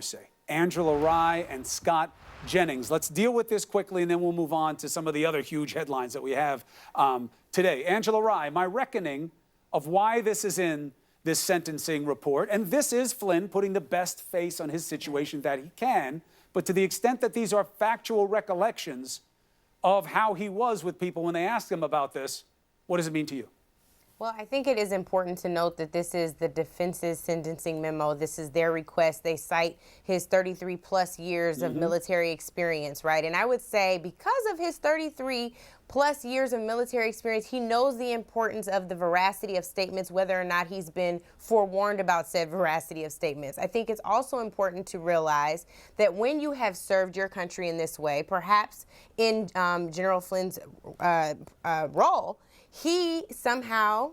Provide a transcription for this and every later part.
say. Angela Rye and Scott Jennings. Let's deal with this quickly, and then we'll move on to some of the other huge headlines that we have today. Angela Rye, my reckoning of why this is in this sentencing report, and this is Flynn putting the best face on his situation that he can, but to the extent that these are factual recollections of how he was with people when they asked him about this, what does it mean to you? Well, I think it is important to note that this is the defense's sentencing memo. This is their request. They cite his 33-plus years of military experience, right? And I would say because of his 33-plus years of military experience, he knows the importance of the veracity of statements, whether or not he's been forewarned about said veracity of statements. I think it's also important to realize that when you have served your country in this way, perhaps in General Flynn's role, he somehow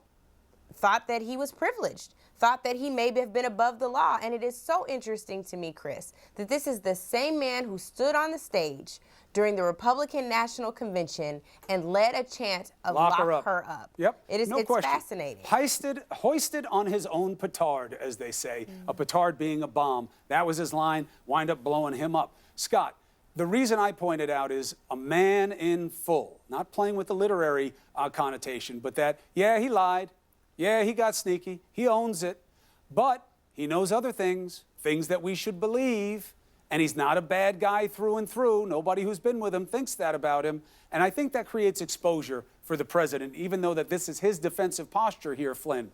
thought that he was privileged, thought that he may have been above the law. And it is so interesting to me, Chris, that this is the same man who stood on the stage during the Republican National Convention and led a chant of lock her up. Yep. It's fascinating. Hoisted on his own petard, as they say, a petard being a bomb. That was his line, wind up blowing him up. Scott, the reason I pointed out is a man in full, not playing with the literary connotation, but that, yeah, he lied. Yeah, he got sneaky. He owns it. But he knows other things, things that we should believe. And he's not a bad guy through and through. Nobody who's been with him thinks that about him. And I think that creates exposure for the president, even though that this is his defensive posture here, Flynn.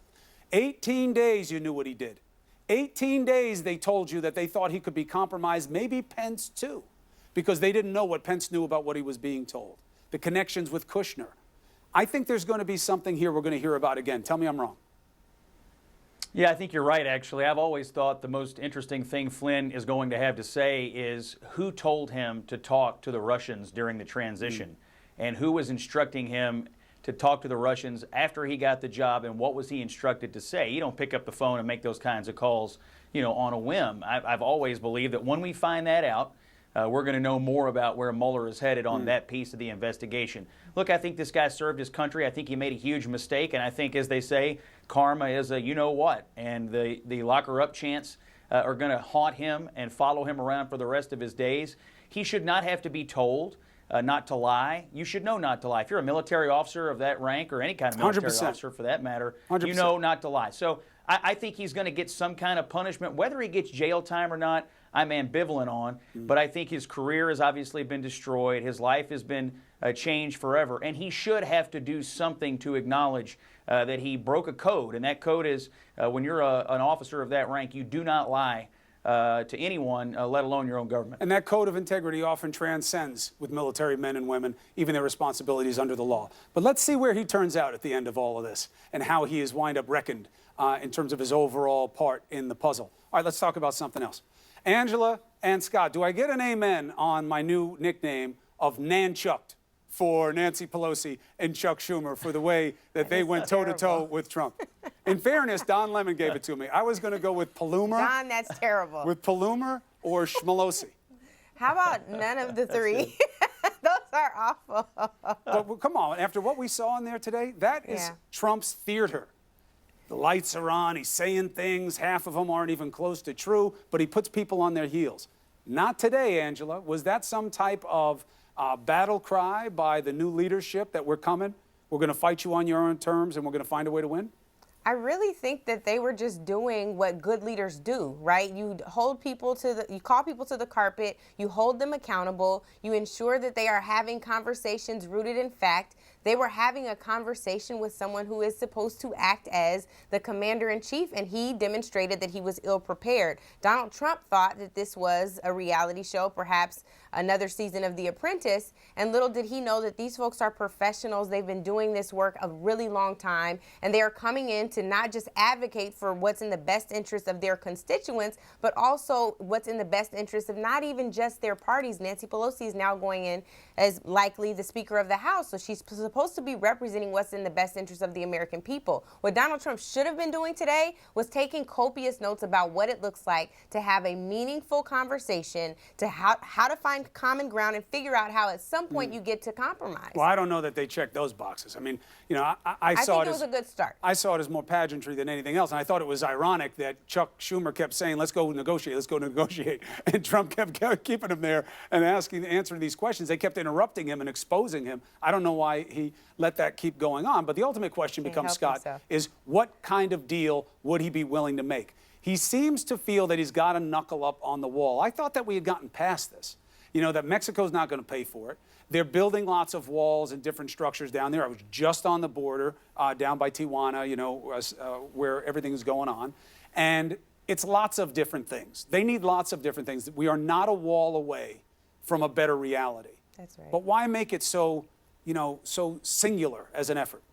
18 days you knew what he did. 18 days they told you that they thought he could be compromised, maybe Pence too, because they didn't know what Pence knew about what he was being told. The connections with Kushner. I think there's going to be something here we're going to hear about again. Tell me I'm wrong. Yeah, I think you're right, actually. I've always thought the most interesting thing Flynn is going to have to say is who told him to talk to the Russians during the transition and who was instructing him to talk to the Russians after he got the job, and what was he instructed to say. You don't pick up the phone and make those kinds of calls, on a whim. I've always believed that when we find that out, we're going to know more about where Mueller is headed on that piece of the investigation. Look, I think this guy served his country. I think he made a huge mistake, and I think, as they say, karma is a you-know-what, and the lock-her-up chants are going to haunt him and follow him around for the rest of his days. He should not have to be told not to lie. You should know not to lie. If you're a military officer of that rank, or any kind of military 100%. officer for that matter, 100%. you know not to lie. So I think he's going to get some kind of punishment. Whether he gets jail time or not, I'm ambivalent on, but I think his career has obviously been destroyed. His life has been changed forever, and he should have to do something to acknowledge that he broke a code, and that code is when you're an officer of that rank, you do not lie to anyone, let alone your own government. And that code of integrity often transcends with military men and women, even their responsibilities under the law. But let's see where he turns out at the end of all of this and how he is wind up reckoned in terms of his overall part in the puzzle. All right, let's talk about something else. Angela and Scott, do I get an amen on my new nickname of Nanchucked for Nancy Pelosi and Chuck Schumer for the way that they went toe-to-toe with Trump? In fairness, Don Lemon gave it to me. I was going to go with Paloomer. Don, that's terrible. With Paloomer or Schmelosi. How about none of the three? Those are awful. But come on, after what we saw in there today, that is Trump's theater. The lights are on, he's saying things, half of them aren't even close to true, but he puts people on their heels. Not today, Angela. Was that some type of battle cry by the new leadership that we're coming, we're going to fight you on your own terms, and we're going to find a way to win? I really think that they were just doing what good leaders do, right? You hold people you call people to the carpet, you hold them accountable, you ensure that they are having conversations rooted in fact. They were having a conversation with someone who is supposed to act as the commander-in-chief, and he demonstrated that he was ill-prepared. Donald Trump thought that this was a reality show, perhaps another season of The Apprentice, and little did he know that these folks are professionals. They've been doing this work a really long time, and they are coming in to not just advocate for what's in the best interest of their constituents, but also what's in the best interest of not even just their parties. Nancy Pelosi is now going in as likely the Speaker of the House, so she's supposed to be representing what's in the best interest of the American people. What Donald Trump should have been doing today was taking copious notes about what it looks like to have a meaningful conversation, to how to find common ground and figure out how at some point you get to compromise. Well, I don't know that they checked those boxes. I mean, I I saw think it was a good start. I saw it as more more pageantry than anything else. And I thought it was ironic that Chuck Schumer kept saying, let's go negotiate, let's go negotiate. And Trump kept keeping him there and answering these questions. They kept interrupting him and exposing him. I don't know why he let that keep going on. But the ultimate question becomes, Scott, is what kind of deal would he be willing to make? He seems to feel that he's got to knuckle up on the wall. I thought that we had gotten past this. You know, that Mexico's not going to pay for it. They're building lots of walls and different structures down there. I was just on the border down by Tijuana, you know, where everything's going on. And it's lots of different things. They need lots of different things. We are not a wall away from a better reality. That's right. But why make it so, you know, so singular as an effort?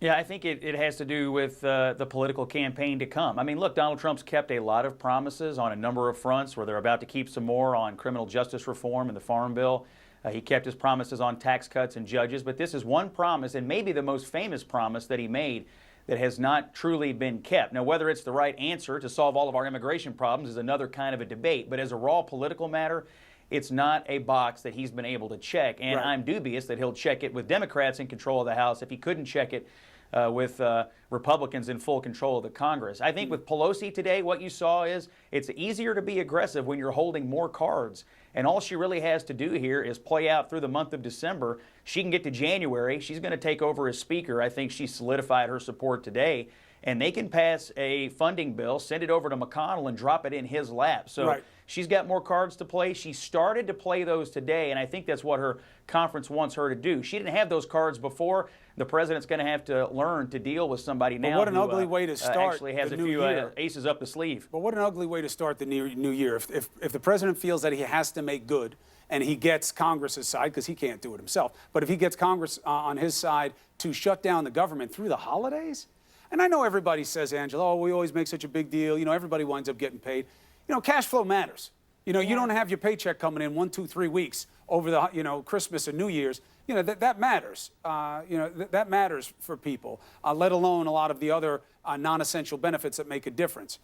Yeah, I think it has to do with the political campaign to come. I mean, look, Donald Trump's kept a lot of promises on a number of fronts where they're about to keep some more on criminal justice reform and the Farm Bill. He kept his promises on tax cuts and judges. But this is one promise, and maybe the most famous promise that he made, that has not truly been kept. Now, whether it's the right answer to solve all of our immigration problems is another kind of a debate. But as a raw political matter, it's not a box that he's been able to check. And right. I'm dubious that he'll check it with Democrats in control of the House if he couldn't check it with Republicans in full control of the Congress. I think with Pelosi today, what you saw is it's easier to be aggressive when you're holding more cards. And all she really has to do here is play out through the month of December. She can get to January. She's going to take over as Speaker. I think she solidified her support today. And they can pass a funding bill, send it over to McConnell, and drop it in his lap. So right. She's got more cards to play. She started to play those today, and I think that's what her conference wants her to do. She didn't have those cards before. The president's going to have to learn to deal with somebody now. But what an ugly way to start actually has the a new few year. aces up the sleeve. But what an ugly way to start the new year. If the president feels that he has to make good, and he gets Congress's side, because he can't do it himself, but if he gets Congress on his side to shut down the government through the holidays, and I know everybody says, Angela, oh, we always make such a big deal. You know, everybody winds up getting paid. You know, cash flow matters. You know, you don't have your paycheck coming in 1, 2, 3 weeks over the, you know, Christmas and New Year's. You know, that matters. You know, that matters for people, let alone a lot of the other non-essential benefits that make a difference.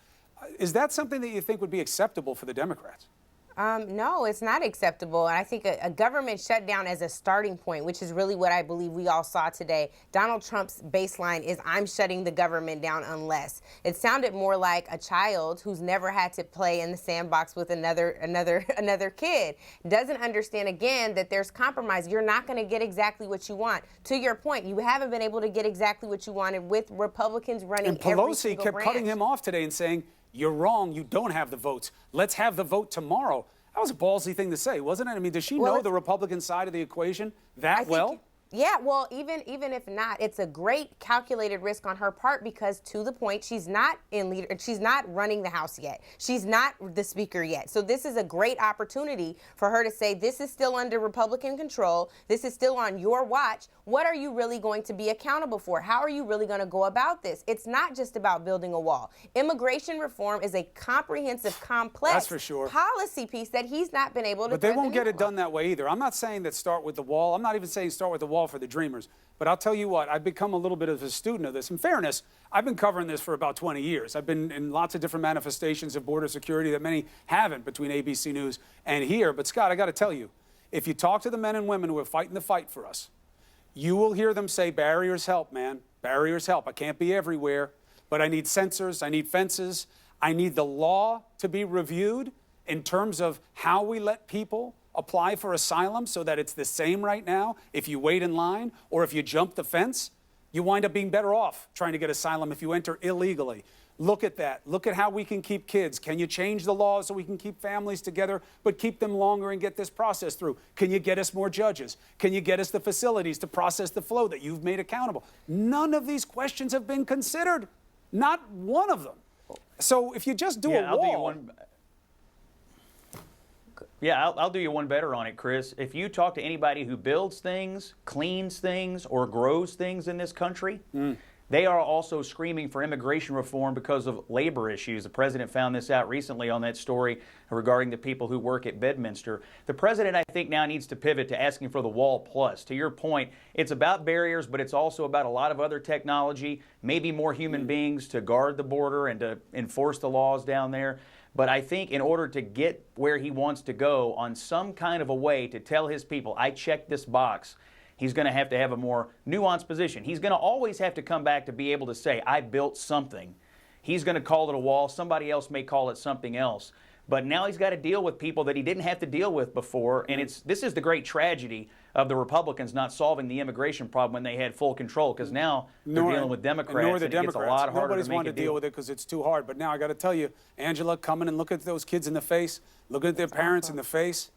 Is that something that you think would be acceptable for the Democrats? No, it's not acceptable. And I think a government shutdown as a starting point, which is really what I believe we all saw today. Donald Trump's baseline is I'm shutting the government down unless. It sounded more like a child who's never had to play in the sandbox with another kid. Doesn't understand, again, that there's compromise. You're not going to get exactly what you want. To your point, you haven't been able to get exactly what you wanted with Republicans running and Pelosi kept cutting him off today and saying, you're wrong, you don't have the votes. Let's have the vote tomorrow. That was a ballsy thing to say, wasn't it? I mean, does she know the Republican side of the equation that well? Yeah, well, even if not, it's a great calculated risk on her part because, to the point, she's not she's not running the House yet. She's not the Speaker yet. So this is a great opportunity for her to say, this is still under Republican control. This is still on your watch. What are you really going to be accountable for? How are you really going to go about this? It's not just about building a wall. Immigration reform is a comprehensive, complex policy piece that he's not been able to. But they won't get it done that way either. I'm not saying that start with the wall. I'm not even saying start with the wall for the dreamers. But I'll tell you what, I've become a little bit of a student of this. In fairness, I've been covering this for about 20 years. I've been in lots of different manifestations of border security that many haven't between ABC News and here. But Scott, I got to tell you, if you talk to the men and women who are fighting the fight for us, you will hear them say, barriers help, man. Barriers help. I can't be everywhere, but I need sensors, I need fences, I need the law to be reviewed in terms of how we let people apply for asylum so that it's the same right now. If you wait in line or if you jump the fence, you wind up being better off trying to get asylum if you enter illegally. Look at that. Look at how we can keep kids. Can you change the law so we can keep families together but keep them longer and get this process through? Can you get us more judges? Can you get us the facilities to process the flow that you've made accountable? None of these questions have been considered. Not one of them. So if you just do a wall... I'll do you one. Yeah, I'll do you one better on it, Chris. If you talk to anybody who builds things, cleans things, or grows things in this country, they are also screaming for immigration reform because of labor issues. The president found this out recently on that story regarding the people who work at Bedminster. The president, I think, now needs to pivot to asking for the wall plus. To your point, it's about barriers, but it's also about a lot of other technology, maybe more human beings to guard the border and to enforce the laws down there. But I think in order to get where he wants to go on some kind of a way to tell his people, I checked this box, He's going to have a more nuanced position. He's going to always have to come back to be able to say, I built something. He's going to call it a wall. Somebody else may call it something else. But now he's got to deal with people that he didn't have to deal with before. And this is the great tragedy of the Republicans not solving the immigration problem when they had full control, because now they're dealing with Democrats, and it gets a lot harder Nobody's to make wanted a to deal with it because it's too hard. But now I got to tell you, Angela, coming and look at those kids in the face, looking at their parents in the face.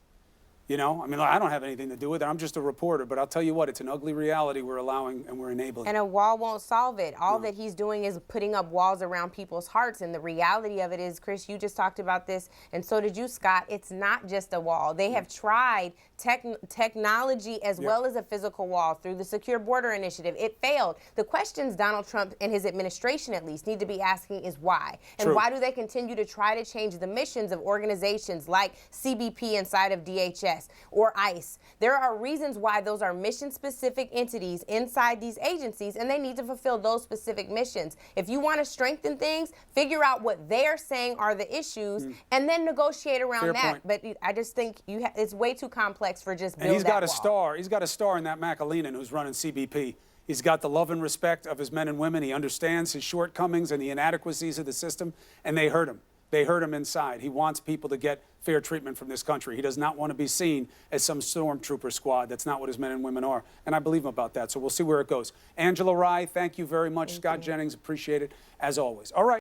You know, I mean, I don't have anything to do with it. I'm just a reporter. But I'll tell you what, it's an ugly reality we're allowing and we're enabling. And a wall won't solve it. All that he's doing is putting up walls around people's hearts. And the reality of it is, Chris, you just talked about this, and so did you, Scott. It's not just a wall. They have tried technology as well as a physical wall through the Secure Border Initiative. It failed. The questions Donald Trump and his administration, at least, need to be asking is why. And why do they continue to try to change the missions of organizations like CBP inside of DHS? Or ICE. There are reasons why those are mission-specific entities inside these agencies, and they need to fulfill those specific missions. If you want to strengthen things, figure out what they're saying are the issues, and then negotiate around Fair that. point. But I just think it's way too complex for just build And he's got that a wall. star. He's got a star in that McAleenan who's running CBP. He's got the love and respect of his men and women. He understands his shortcomings and the inadequacies of the system, and they hurt him. They hurt him inside. He wants people to get fair treatment from this country. He does not want to be seen as some stormtrooper squad. That's not what his men and women are. And I believe him about that. So we'll see where it goes. Angela Rye, thank you very much. Scott Jennings, appreciate it as always. All right.